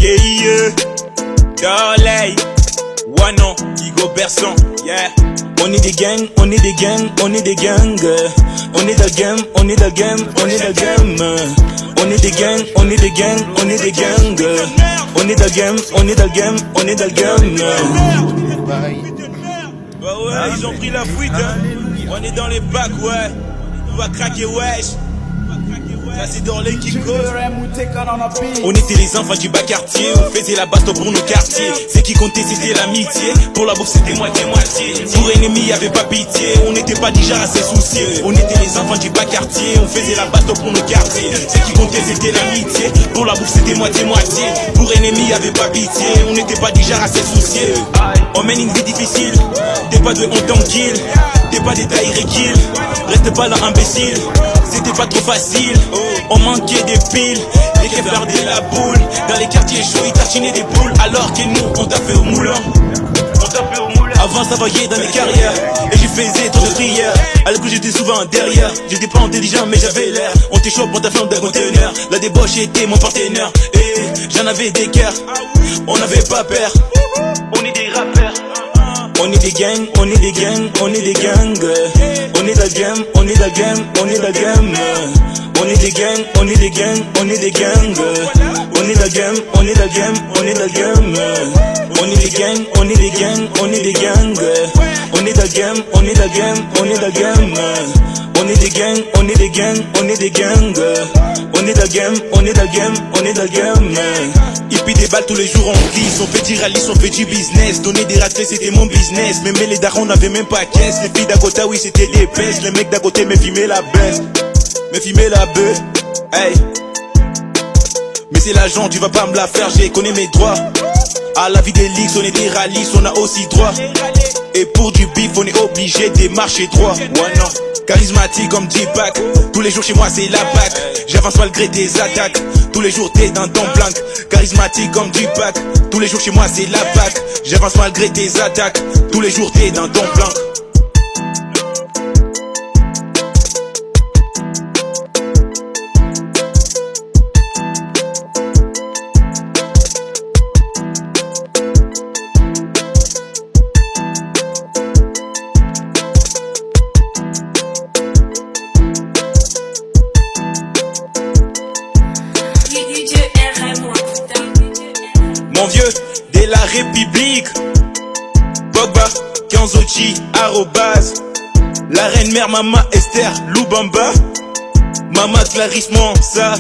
Yeah, Dolly, Wano, Igo Berson, yeah. On est des gangs, on est des gangs, on est des gangs. On est the game, on est the game, on est the game. On est des gangs, on est des gangs, on est des gangs. On est the game, on est the game, on est the game. Bah ouais, ils ont pris la fuite, hein. On est dans les bacs, ouais. On va craquer, wesh. Ça c'est dans les qui cause. On était les enfants du bas quartier, on faisait la baston pour nos quartiers. C'est qui comptait c'était l'amitié, pour la bouffe c'était moitié-moitié. Pour ennemi y'avait pas pitié, on n'était pas déjà assez soucieux. On était les enfants du bas quartier, on faisait la baston pour nos quartiers. C'est qui comptait c'était l'amitié, pour la bouffe c'était moitié-moitié. Pour ennemi y'avait pas pitié, on n'était pas déjà assez soucieux. On mène une vie difficile, t'es pas de honte en kill. T'es pas des tailles kill, reste pas là imbécile. C'était pas trop facile, on manquait des piles. Les keufs perdaient la boule, dans les quartiers chauds ils tartinaient des boules. Alors que nous on tapait au moulin. Avant ça voyait dans mes carrières, et je faisais trop de prières. Alors que j'étais souvent derrière, j'étais pas intelligent mais j'avais l'air. On était chaud pour ta flamme d'un conteneur, la débauche était mon partenaire. Et j'en avais des cœurs, on n'avait pas peur. On est des rappeurs. On est des gangs, on est des gangs, on est des gangs. On est the game, on est the game, on est the game. On est des gangs, on est des gangs, on est des gangs. On est the game, on est the game, on est the game. On est des gangs, on est des gangs, on est des gangs. On est the game, on est the game, on est the game. On est des gangs, on est des gangs, on est des gangs. On est the game, on est the game, on est the game. Et puis des balles tous les jours on glisse, on fait du rallye, on fait du business. Donner des ratés c'était mon business, mais les darons n'avaient même pas caisse. Les filles d'à côté oui c'était des baisses, les mecs d'à côté me filmaient la baisse. Me filmaient la bœuf, hey. Mais c'est l'argent, tu vas pas me la faire, j'ai connu mes droits. À la vie des ligues, on est des rallyes, on a aussi droit. Et pour du bif, on est obligé de marcher droit. Ouais, non. Charismatique comme J-Pack, tous les jours chez moi c'est la PAC. J'avance malgré tes attaques, tous les jours t'es dans ton blanc. Charismatique comme J-Pack, tous les jours chez moi c'est la PAC. J'avance malgré tes attaques, tous les jours t'es dans ton blanc. Mon vieux, de la République. Pogba, Kanzochi, arrobase. La reine mère, Mama Esther, Loubamba. Mama Clarisse Mansa.